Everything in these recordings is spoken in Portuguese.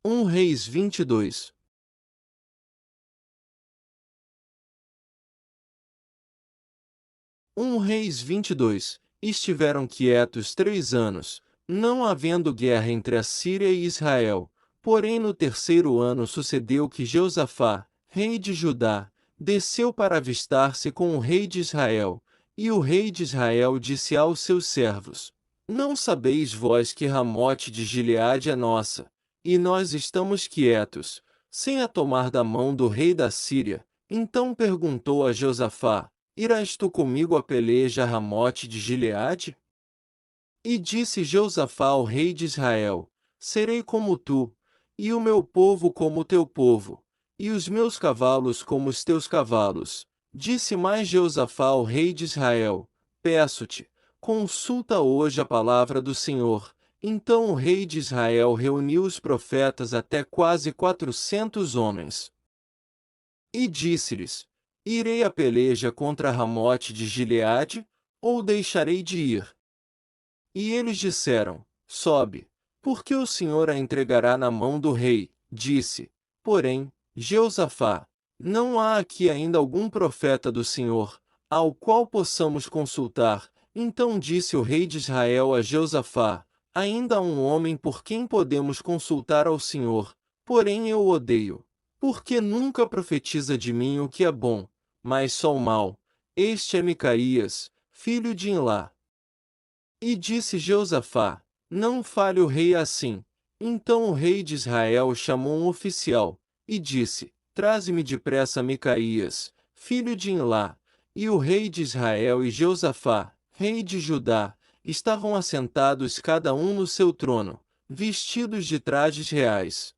1 Reis 22. Reis 22. Estiveram quietos 3 anos, não havendo guerra entre a Síria e Israel. Porém no terceiro ano sucedeu que Jeosafá, rei de Judá, desceu para avistar-se com o rei de Israel. E o rei de Israel disse aos seus servos: Não sabeis vós que Ramote de Gileade é nossa, e nós estamos quietos, sem a tomar da mão do rei da Síria? Então perguntou a Josafá: Irás tu comigo a peleja a Ramote de Gileade? E disse Josafá ao rei de Israel: Serei como tu, e o meu povo como o teu povo, e os meus cavalos como os teus cavalos. Disse mais Josafá ao rei de Israel: Peço-te, consulta hoje a palavra do Senhor. Então o rei de Israel reuniu os profetas até quase 400 homens. E disse-lhes: Irei a peleja contra Ramote de Gileade, ou deixarei de ir? E eles disseram: Sobe, porque o Senhor a entregará na mão do rei. Disse, porém, Jeosafá: Não há aqui ainda algum profeta do Senhor, ao qual possamos consultar. Então disse o rei de Israel a Jeosafá: Ainda há um homem por quem podemos consultar ao Senhor, porém eu o odeio, porque nunca profetiza de mim o que é bom, mas só o mal. Este é Micaías, filho de Imlá. E disse Jeosafá: Não fale o rei assim. Então o rei de Israel chamou um oficial, e disse: Traze-me depressa Micaías, filho de Imlá. E o rei de Israel e Jeosafá, rei de Judá, estavam assentados cada um no seu trono, vestidos de trajes reais.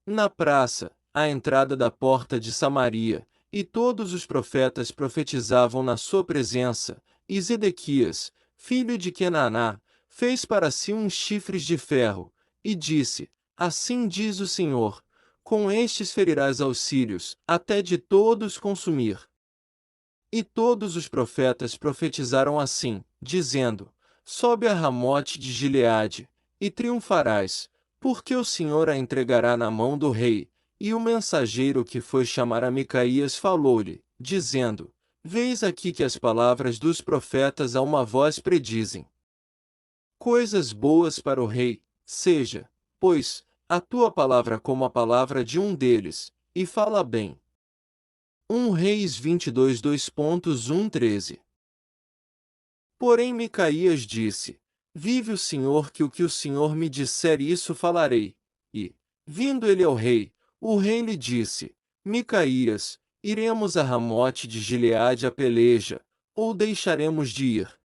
Na praça, à entrada da porta de Samaria, e todos os profetas profetizavam na sua presença, e Zedequias, filho de Kenaná, fez para si uns chifres de ferro, e disse: Assim diz o Senhor: Com estes ferirás aos sírios, até de todos consumir. E todos os profetas profetizaram assim, dizendo: Sobe a Ramote de Gileade, e triunfarás, porque o Senhor a entregará na mão do rei. E o mensageiro que foi chamar a Micaías falou-lhe, dizendo: Vês aqui que as palavras dos profetas a uma voz predizem coisas boas para o rei. Seja, pois, a tua palavra como a palavra de um deles, e fala bem. 1 Reis 22 2.1-13. Porém Micaías disse: Vive o Senhor que o Senhor me disser isso falarei. E, vindo ele ao rei, o rei lhe disse: Micaías, iremos a Ramote de Gileade a peleja, ou deixaremos de ir?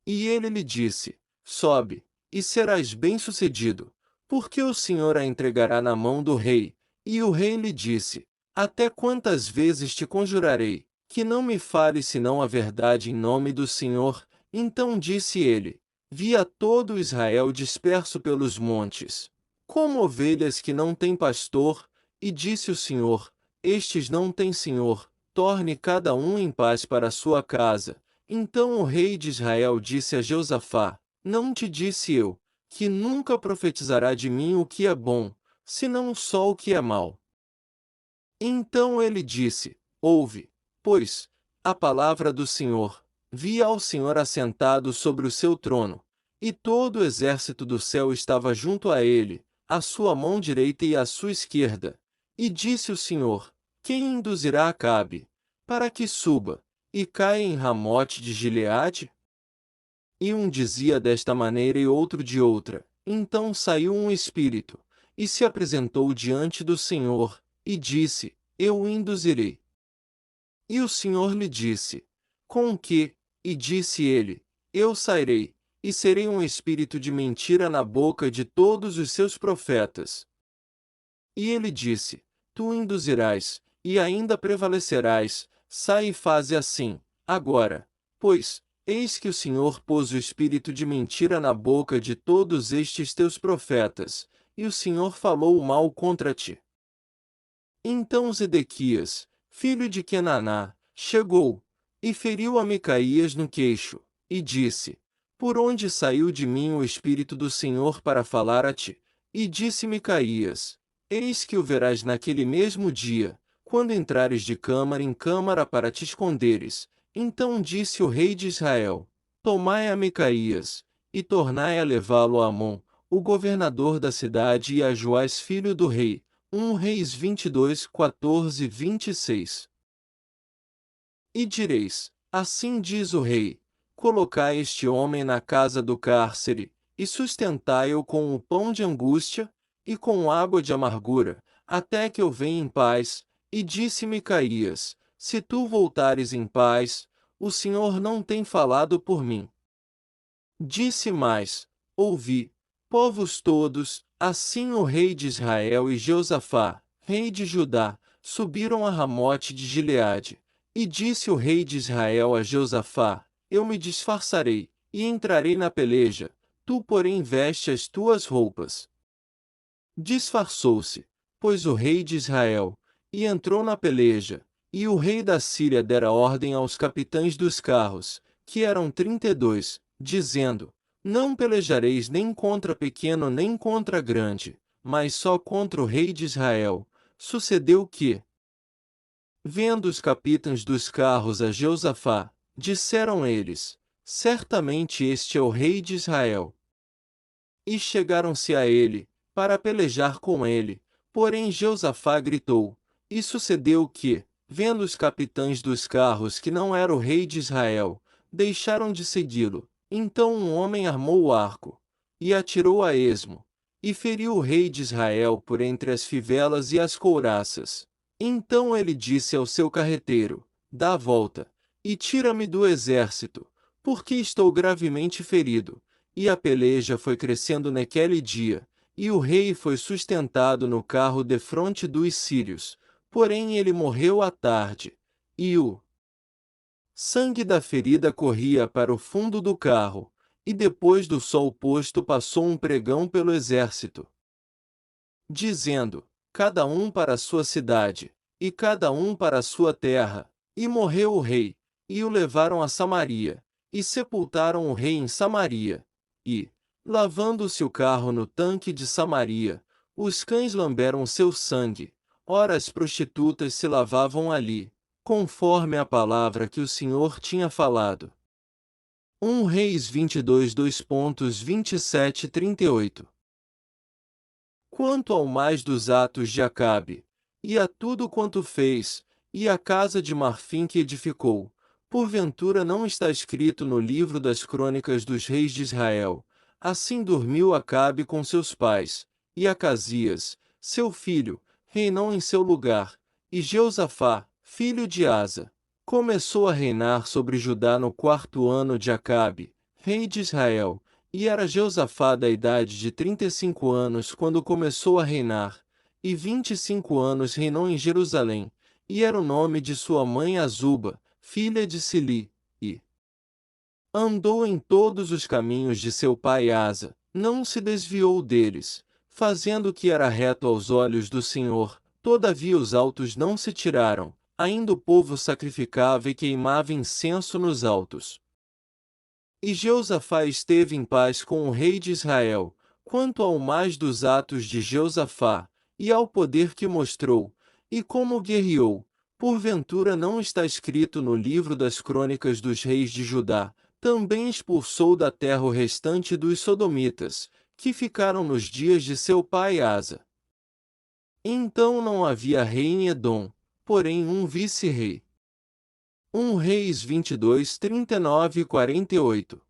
E ele lhe disse: Sobe, e serás bem-sucedido, porque o Senhor a entregará na mão do rei. E o rei lhe disse: Até quantas vezes te conjurarei, que não me fales senão a verdade em nome do Senhor? Então disse ele: Vi a todo Israel disperso pelos montes, como ovelhas que não têm pastor, e disse o Senhor: Estes não têm senhor, torne cada um em paz para sua casa. Então o rei de Israel disse a Josafá: Não te disse eu, que nunca profetizará de mim o que é bom, senão só o que é mal? Então ele disse: Ouve, pois, a palavra do Senhor. Vi ao Senhor assentado sobre o seu trono, e todo o exército do céu estava junto a ele, à sua mão direita e à sua esquerda. E disse o Senhor: Quem induzirá Acabe, para que suba, e caia em Ramote de Gileade? E um dizia desta maneira e outro de outra. Então saiu um espírito, e se apresentou diante do Senhor, e disse: Eu o induzirei. E o Senhor lhe disse: Com que? E disse ele: Eu sairei, e serei um espírito de mentira na boca de todos os seus profetas. E ele disse: Tu o induzirás, e ainda prevalecerás. Sai e faze assim, agora. Pois, eis que o Senhor pôs o espírito de mentira na boca de todos estes teus profetas, e o Senhor falou o mal contra ti. Então Zedequias, filho de Kenaná, chegou, e feriu a Micaías no queixo, e disse: Por onde saiu de mim o espírito do Senhor para falar a ti? E disse Micaías: Eis que o verás naquele mesmo dia, quando entrares de câmara em câmara para te esconderes. Então disse o rei de Israel: Tomai a Micaías, e tornai a levá-lo a Amon, o governador da cidade, e a Joás filho do rei. 1 Reis 22, 14, 26. E direis: Assim diz o rei: Colocai este homem na casa do cárcere, e sustentai-o com o pão de angústia, e com água de amargura, até que eu venha em paz. E disse Micaías: Se tu voltares em paz, o Senhor não tem falado por mim. Disse mais: Ouvi, povos todos, assim o rei de Israel e Jeosafá, rei de Judá, subiram a Ramote de Gileade. E disse o rei de Israel a Jeosafá: Eu me disfarçarei, e entrarei na peleja, tu porém veste as tuas roupas. Disfarçou-se, pois o rei de Israel, e entrou na peleja, e o rei da Síria dera ordem aos capitães dos carros, que eram 32, dizendo: Não pelejareis nem contra pequeno nem contra grande, mas só contra o rei de Israel. Sucedeu que, vendo os capitães dos carros a Jeosafá, disseram eles: Certamente este é o rei de Israel. E chegaram-se a ele, para pelejar com ele. Porém Jeosafá gritou. E sucedeu que, vendo os capitães dos carros que não era o rei de Israel, deixaram de segui-lo. Então um homem armou o arco, e atirou a esmo, e feriu o rei de Israel por entre as fivelas e as couraças. Então ele disse ao seu carreteiro: Dá a volta, e tira-me do exército, porque estou gravemente ferido. E a peleja foi crescendo naquele dia, e o rei foi sustentado no carro defronte dos sírios, porém ele morreu à tarde, e o sangue da ferida corria para o fundo do carro, e depois do sol posto passou um pregão pelo exército, dizendo: Cada um para a sua cidade, e cada um para a sua terra. E morreu o rei, e o levaram a Samaria, e sepultaram o rei em Samaria. E, lavando-se o carro no tanque de Samaria, os cães lamberam seu sangue. Ora as prostitutas se lavavam ali, conforme a palavra que o Senhor tinha falado. 1 Reis 22, 2.27 e 38. Quanto ao mais dos atos de Acabe, e a tudo quanto fez, e a casa de marfim que edificou, porventura não está escrito no livro das crônicas dos reis de Israel. Assim dormiu Acabe com seus pais, e Acasias, seu filho, reinou em seu lugar, e Jeosafá, filho de Asa, começou a reinar sobre Judá no 4º ano de Acabe, rei de Israel. E era Jeosafá da idade de 35 anos quando começou a reinar, e 25 anos reinou em Jerusalém, e era o nome de sua mãe Azuba, filha de Sili, e andou em todos os caminhos de seu pai Asa, não se desviou deles, fazendo o que era reto aos olhos do Senhor. Todavia os altos não se tiraram, ainda o povo sacrificava e queimava incenso nos altos. E Jeosafá esteve em paz com o rei de Israel. Quanto ao mais dos atos de Jeosafá, e ao poder que mostrou, e como guerreou, porventura não está escrito no livro das crônicas dos reis de Judá. Também expulsou da terra o restante dos sodomitas, que ficaram nos dias de seu pai Asa. Então não havia rei em Edom, porém um vice-rei. 1 Reis 22, 39 e 48.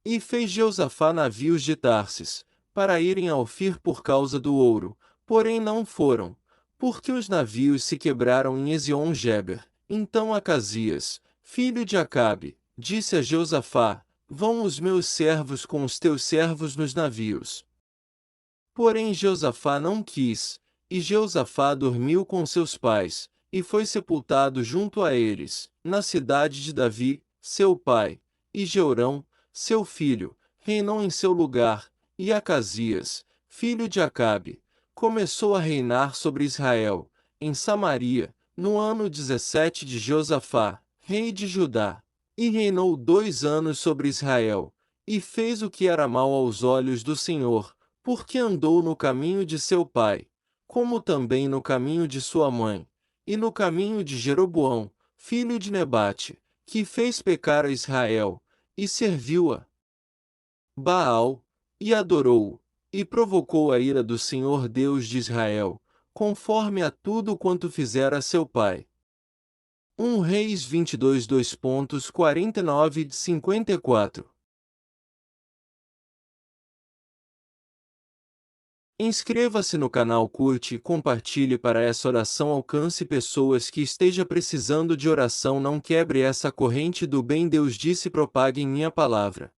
E fez Jeosafá navios de Tarsis, para irem a Ofir por causa do ouro, porém não foram, porque os navios se quebraram em Ezion-Geber. Então Acasias, filho de Acabe, disse a Jeosafá: Vão os meus servos com os teus servos nos navios. Porém Jeosafá não quis, e Jeosafá dormiu com seus pais, e foi sepultado junto a eles, na cidade de Davi, seu pai, e Jeorão, seu filho, reinou em seu lugar, e Acasias, filho de Acabe, começou a reinar sobre Israel, em Samaria, no ano 17 de Josafá, rei de Judá, e reinou 2 anos sobre Israel, e fez o que era mal aos olhos do Senhor, porque andou no caminho de seu pai, como também no caminho de sua mãe, e no caminho de Jeroboão, filho de Nebate, que fez pecar a Israel, e serviu a Baal, e adorou-o, e provocou a ira do Senhor Deus de Israel, conforme a tudo quanto fizera seu pai. 1 Reis 22 2.49-54. Inscreva-se no canal, curte e compartilhe para essa oração alcance pessoas que esteja precisando de oração. Não quebre essa corrente do bem. Deus disse: propaguem minha palavra.